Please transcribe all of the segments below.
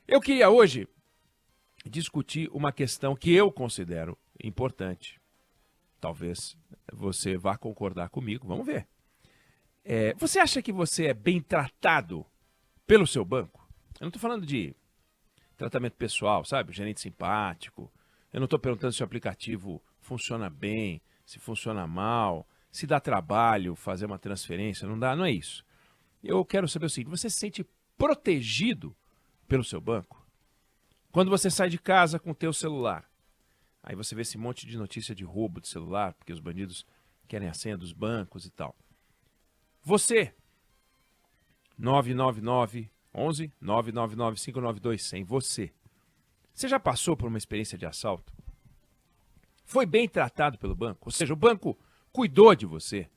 Eu queria hoje discutir uma questão que eu considero importante. Talvez você vá concordar comigo, vamos ver. Você acha que você é bem tratado pelo seu banco? Eu não estou falando de tratamento pessoal, sabe? Gerente simpático. Eu não estou perguntando se o aplicativo funciona bem, se funciona mal, se dá trabalho fazer uma transferência, não dá, não é isso. Eu quero saber o seguinte, você se sente protegido pelo seu banco? Quando você sai de casa com o teu celular, aí você vê esse monte de notícia de roubo de celular, porque os bandidos querem a senha dos bancos e tal. Você, 999 11 999 592 100, você já passou por uma experiência de assalto? Foi bem tratado pelo banco? Ou seja, o banco cuidou de você?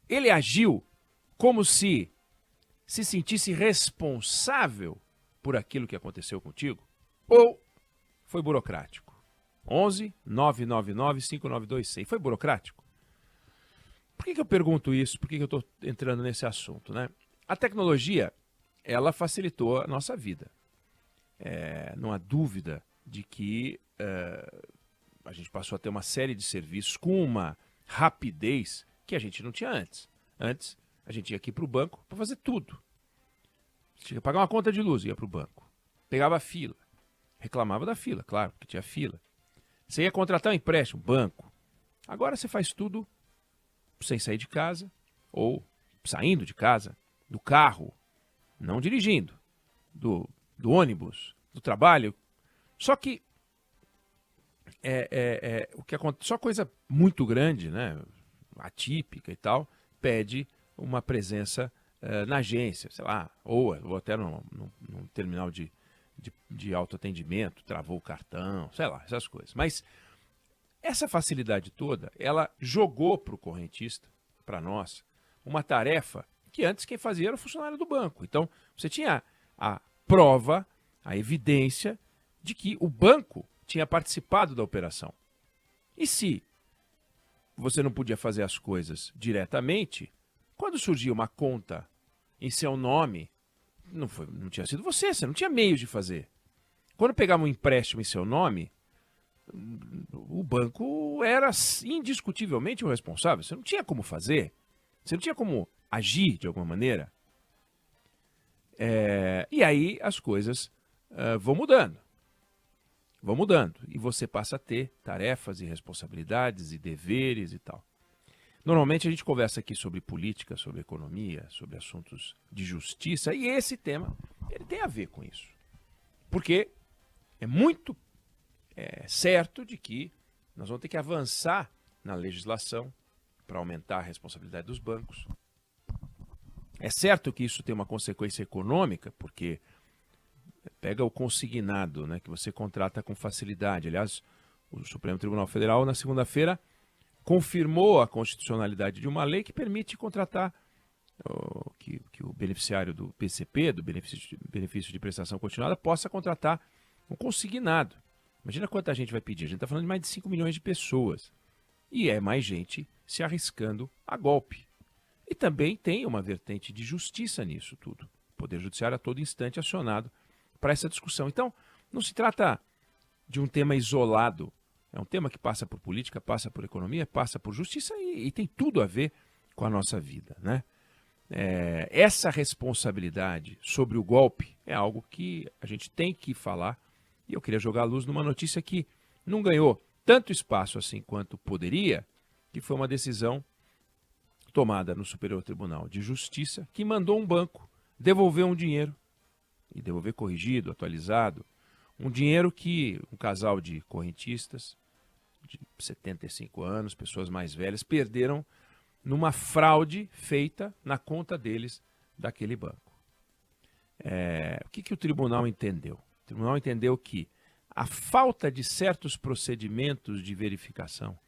Ele agiu como se sentisse responsável por aquilo que aconteceu contigo? Ou foi burocrático? 11 999 592 100. Foi burocrático? Por que eu pergunto isso? Por que eu estou entrando nesse assunto, né? A tecnologia, ela facilitou a nossa vida. Não há dúvida de que a gente passou a ter uma série de serviços com uma rapidez que a gente não tinha antes. Antes, a gente ia aqui para o banco para fazer tudo. Tinha que pagar uma conta de luz, ia para o banco. Pegava a fila. Reclamava da fila, claro, porque tinha fila. Você ia contratar um empréstimo, banco. Agora você faz tudo sem sair de casa, ou saindo de casa, do carro, não dirigindo, do ônibus, do trabalho. Só que o que acontece, só coisa muito grande, né, atípica e tal, pede uma presença na agência, sei lá, ou até num terminal de autoatendimento, travou o cartão, sei lá, essas coisas. Mas essa facilidade toda, ela jogou para o correntista, para nós, uma tarefa que antes quem fazia era o funcionário do banco. Então, você tinha a prova, a evidência de que o banco tinha participado da operação. E se você não podia fazer as coisas diretamente, quando surgia uma conta em seu nome, não tinha sido você não tinha meios de fazer. Quando pegava um empréstimo em seu nome, o banco era indiscutivelmente o responsável. Você não tinha como fazer, você não tinha como agir de alguma maneira. E aí as coisas vão mudando. E você passa a ter tarefas e responsabilidades e deveres e tal. Normalmente a gente conversa aqui sobre política, sobre economia, sobre assuntos de justiça, e esse tema ele tem a ver com isso. Porque é muito certo de que nós vamos ter que avançar na legislação para aumentar a responsabilidade dos bancos. É certo que isso tem uma consequência econômica, porque pega o consignado, né, que você contrata com facilidade. Aliás, o Supremo Tribunal Federal, na segunda-feira, confirmou a constitucionalidade de uma lei que permite contratar que o beneficiário do PCP, do benefício de prestação continuada, possa contratar um consignado. Imagina quanta gente vai pedir. A gente está falando de mais de 5 milhões de pessoas. E é mais gente se arriscando a golpe. E também tem uma vertente de justiça nisso tudo. O Poder Judiciário a todo instante acionado para essa discussão. Então, não se trata de um tema isolado. É um tema que passa por política, passa por economia, passa por justiça e tem tudo a ver com a nossa vida, né? Essa responsabilidade sobre o golpe é algo que a gente tem que falar. E eu queria jogar a luz numa notícia que não ganhou tanto espaço assim quanto poderia, que foi uma decisão tomada no Superior Tribunal de Justiça, que mandou um banco devolver um dinheiro, e devolver corrigido, atualizado, um dinheiro que um casal de correntistas de 75 anos, pessoas mais velhas, perderam numa fraude feita na conta deles daquele banco. O que o tribunal entendeu? O tribunal entendeu que a falta de certos procedimentos de verificação,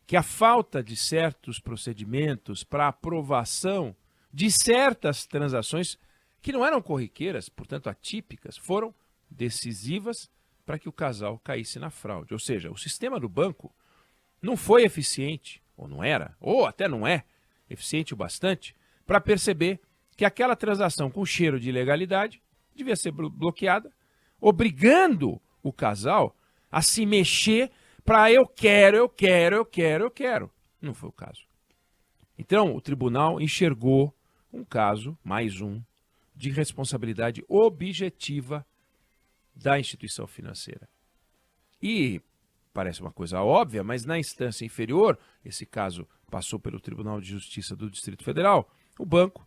que a falta de certos procedimentos para aprovação de certas transações que não eram corriqueiras, portanto atípicas, foram decisivas para que o casal caísse na fraude. Ou seja, o sistema do banco não foi eficiente, ou não era, ou até não é eficiente o bastante, para perceber que aquela transação com cheiro de ilegalidade devia ser bloqueada, obrigando o casal a se mexer para eu quero. Não foi o caso. Então, o tribunal enxergou um caso, mais um, de responsabilidade objetiva da instituição financeira. E parece uma coisa óbvia, mas na instância inferior, esse caso passou pelo Tribunal de Justiça do Distrito Federal, o banco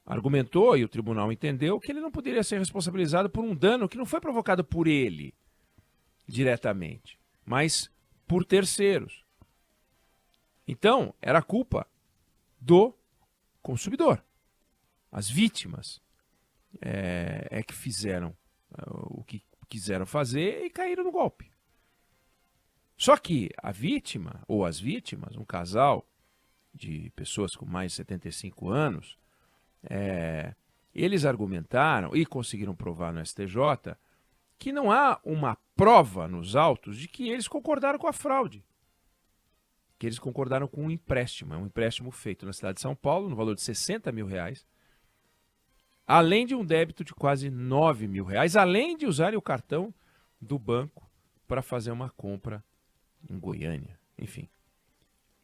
argumentou e o tribunal entendeu que ele não poderia ser responsabilizado por um dano que não foi provocado por ele diretamente, mas por terceiros. Então, era culpa do consumidor. As vítimas que fizeram o que quiseram fazer e caíram no golpe. Só que a vítima, ou as vítimas, um casal de pessoas com mais de 75 anos, eles argumentaram e conseguiram provar no STJ que não há uma prova nos autos de que eles concordaram com a fraude. Que eles concordaram com um empréstimo feito na cidade de São Paulo, no valor de R$60 mil, além de um débito de quase R$9 mil, além de usarem o cartão do banco para fazer uma compra em Goiânia, enfim.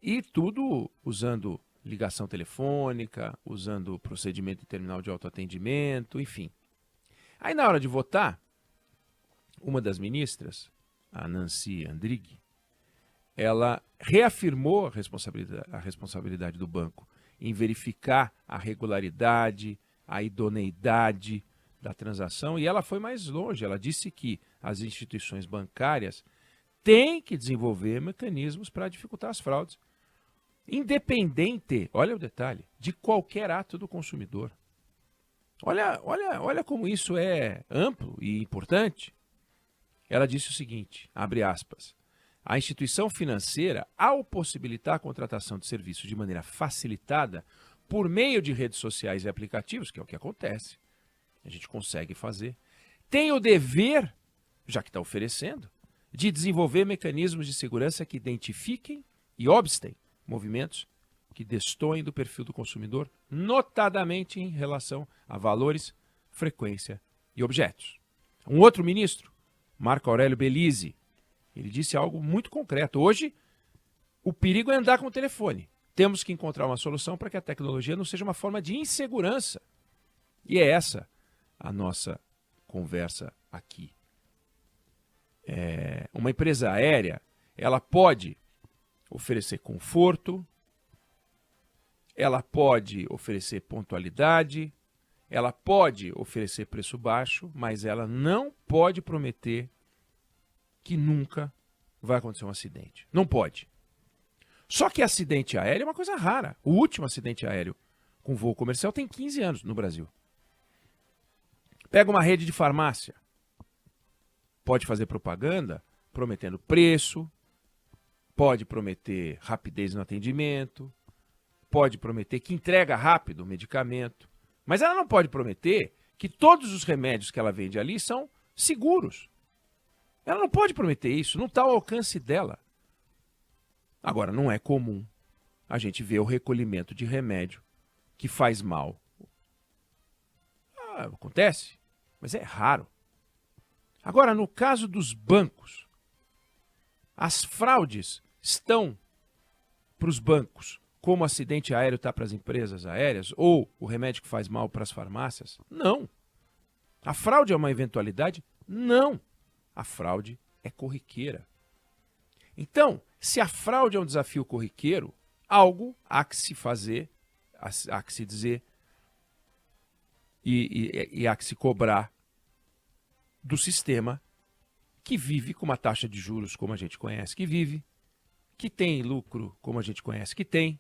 E tudo usando ligação telefônica, usando procedimento de terminal de autoatendimento, enfim. Aí na hora de votar, uma das ministras, a Nancy Andrighi, ela reafirmou a responsabilidade do banco em verificar a regularidade, a idoneidade da transação, e ela foi mais longe. Ela disse que as instituições bancárias têm que desenvolver mecanismos para dificultar as fraudes, independente, olha o detalhe, de qualquer ato do consumidor. Olha como isso é amplo e importante. Ela disse o seguinte, abre aspas, a instituição financeira, ao possibilitar a contratação de serviços de maneira facilitada por meio de redes sociais e aplicativos, que é o que acontece, a gente consegue fazer, tem o dever, já que está oferecendo, de desenvolver mecanismos de segurança que identifiquem e obstem movimentos que destoem do perfil do consumidor, notadamente em relação a valores, frequência e objetos. Um outro ministro, Marco Aurélio Belize, ele disse algo muito concreto. Hoje, o perigo é andar com o telefone. Temos que encontrar uma solução para que a tecnologia não seja uma forma de insegurança. E é essa a nossa conversa aqui. Uma empresa aérea, ela pode oferecer conforto, ela pode oferecer pontualidade, ela pode oferecer preço baixo, mas ela não pode prometer que nunca vai acontecer um acidente. Não pode. Só que acidente aéreo é uma coisa rara. O último acidente aéreo com voo comercial tem 15 anos no Brasil. Pega uma rede de farmácia. Pode fazer propaganda prometendo preço, pode prometer rapidez no atendimento, pode prometer que entrega rápido o medicamento, mas ela não pode prometer que todos os remédios que ela vende ali são seguros. Ela não pode prometer isso, não está ao alcance dela. Agora, não é comum a gente ver o recolhimento de remédio que faz mal. Acontece, mas é raro. Agora, no caso dos bancos, as fraudes estão para os bancos, como o acidente aéreo está para as empresas aéreas, ou o remédio que faz mal para as farmácias? Não. A fraude é uma eventualidade? Não. A fraude é corriqueira. Então, se a fraude é um desafio corriqueiro, algo há que se fazer, há que se dizer e há que se cobrar do sistema que vive com uma taxa de juros como a gente conhece que vive, que tem lucro como a gente conhece que tem,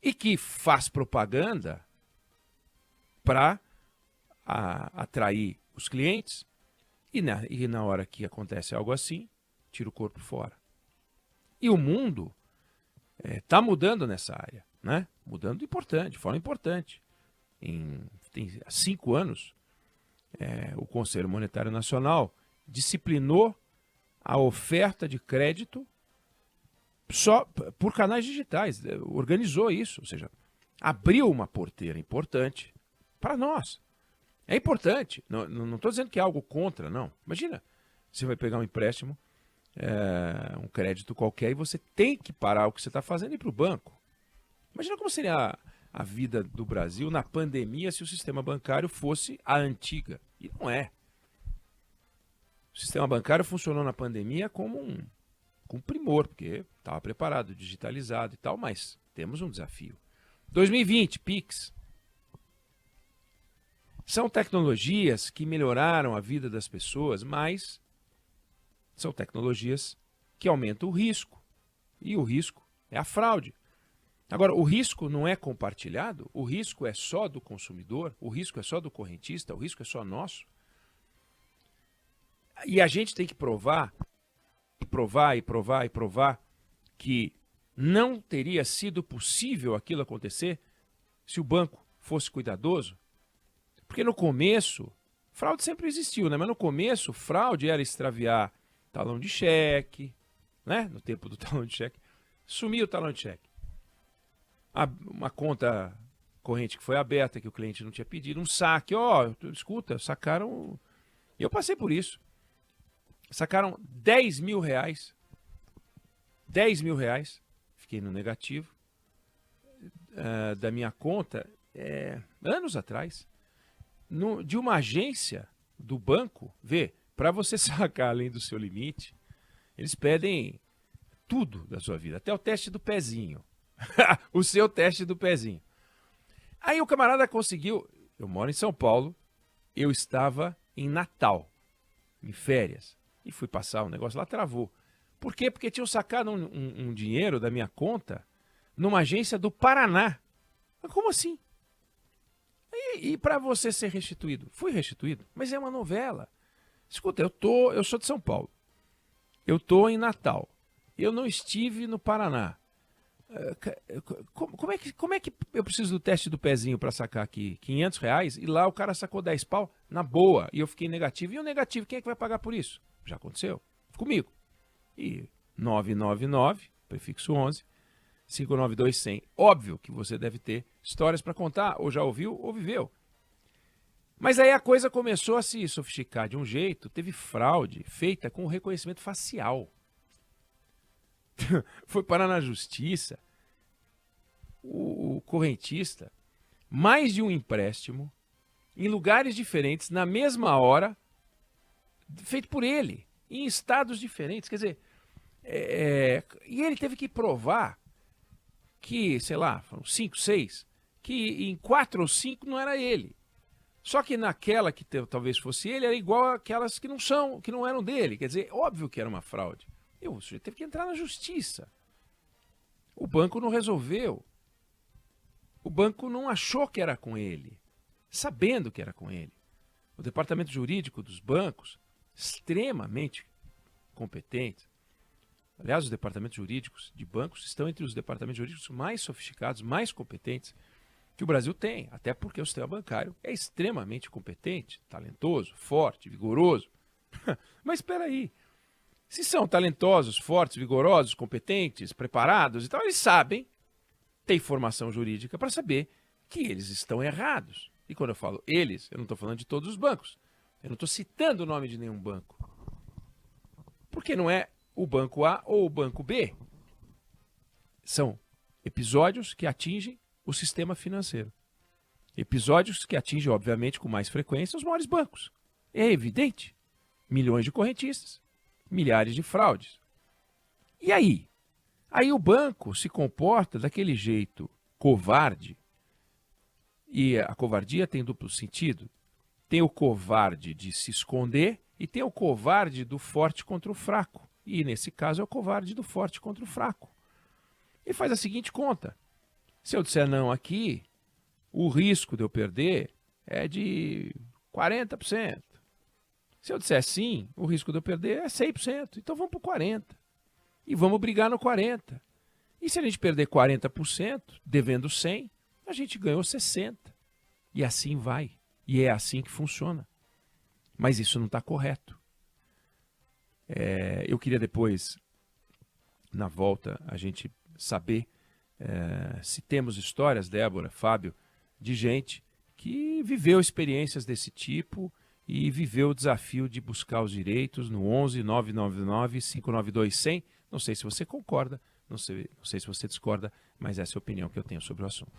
e que faz propaganda para atrair os clientes, e na hora que acontece algo assim, tira o corpo fora. E o mundo está mudando nessa área, né? Mudando de forma importante. Tem 5 anos, o Conselho Monetário Nacional disciplinou a oferta de crédito só por canais digitais, organizou isso, ou seja, abriu uma porteira importante para nós. É importante. Não estou dizendo que é algo contra, não. Imagina, você vai pegar um empréstimo, um crédito qualquer, e você tem que parar o que você está fazendo e ir para o banco. Imagina como seria a vida do Brasil na pandemia se o sistema bancário fosse a antiga. E não é. O sistema bancário funcionou na pandemia como com primor, porque estava preparado, digitalizado e tal, mas temos um desafio. 2020, Pix. São tecnologias que melhoraram a vida das pessoas, mas são tecnologias que aumentam o risco. E o risco é a fraude. Agora, o risco não é compartilhado, o risco é só do consumidor, o risco é só do correntista, o risco é só nosso. E a gente tem que provar, e provar, e provar, e provar que não teria sido possível aquilo acontecer se o banco fosse cuidadoso. Porque no começo, fraude sempre existiu, né? Mas no começo, fraude era extraviar talão de cheque, né? No tempo do talão de cheque, sumiu o talão de cheque. Uma conta corrente que foi aberta, que o cliente não tinha pedido, um saque, escuta, sacaram, eu passei por isso, sacaram 10 mil reais, 10 mil reais, fiquei no negativo, da minha conta, anos atrás, de uma agência do banco, para você sacar além do seu limite, eles pedem tudo da sua vida, até o teste do pezinho. O seu teste do pezinho. Aí o camarada conseguiu. Eu moro em São Paulo, eu estava em Natal, em férias, e fui passar um negócio lá, travou. Por quê? Porque tinham sacado um dinheiro da minha conta numa agência do Paraná. Mas como assim? E para você ser restituído? Fui restituído, mas é uma novela. Escuta, eu sou de São Paulo, eu estou em Natal, eu não estive no Paraná. Como é que eu preciso do teste do pezinho para sacar aqui R$ 500 e lá o cara sacou 10 pau na boa e eu fiquei negativo? E o negativo, quem é que vai pagar por isso? Já aconteceu? Comigo. E 999, prefixo 11, 592-100. Óbvio que você deve ter histórias para contar, ou já ouviu ou viveu. Mas aí a coisa começou a se sofisticar de um jeito, teve fraude feita com reconhecimento facial. Foi parar na justiça, o correntista, mais de um empréstimo, em lugares diferentes, na mesma hora, feito por ele, em estados diferentes. Quer dizer, e ele teve que provar que, sei lá, foram 5, 6, que em 4 ou 5 não era ele. Só que naquela que talvez fosse ele, era igual àquelas que não eram dele. Quer dizer, óbvio que era uma fraude. E o sujeito teve que entrar na justiça. O banco não resolveu. O banco não achou que era com ele, sabendo que era com ele. O departamento jurídico dos bancos, extremamente competente. Aliás, os departamentos jurídicos de bancos estão entre os departamentos jurídicos mais sofisticados, mais competentes que o Brasil tem. Até porque o sistema bancário é extremamente competente, talentoso, forte, vigoroso. Mas espera aí. Se são talentosos, fortes, vigorosos, competentes, preparados e tal, eles sabem, têm formação jurídica para saber que eles estão errados. E quando eu falo eles, eu não estou falando de todos os bancos. Eu não estou citando o nome de nenhum banco. Porque não é o banco A ou o banco B. São episódios que atingem o sistema financeiro. Episódios que atingem, obviamente, com mais frequência, os maiores bancos. É evidente. Milhões de correntistas. Milhares de fraudes. E aí? Aí o banco se comporta daquele jeito covarde. E a covardia tem duplo sentido. Tem o covarde de se esconder e tem o covarde do forte contra o fraco. E nesse caso é o covarde do forte contra o fraco. E faz a seguinte conta. Se eu disser não aqui, o risco de eu perder é de 40%. Se eu disser sim, o risco de eu perder é 100%. Então vamos para 40%. E vamos brigar no 40%. E se a gente perder 40%, devendo 100%, a gente ganhou 60%. E assim vai. E é assim que funciona. Mas isso não está correto. Eu queria depois, na volta, a gente saber se temos histórias, Débora, Fábio, de gente que viveu experiências desse tipo e viveu o desafio de buscar os direitos no 11 999 592 100. Não sei se você concorda, não sei se você discorda, mas essa é a opinião que eu tenho sobre o assunto.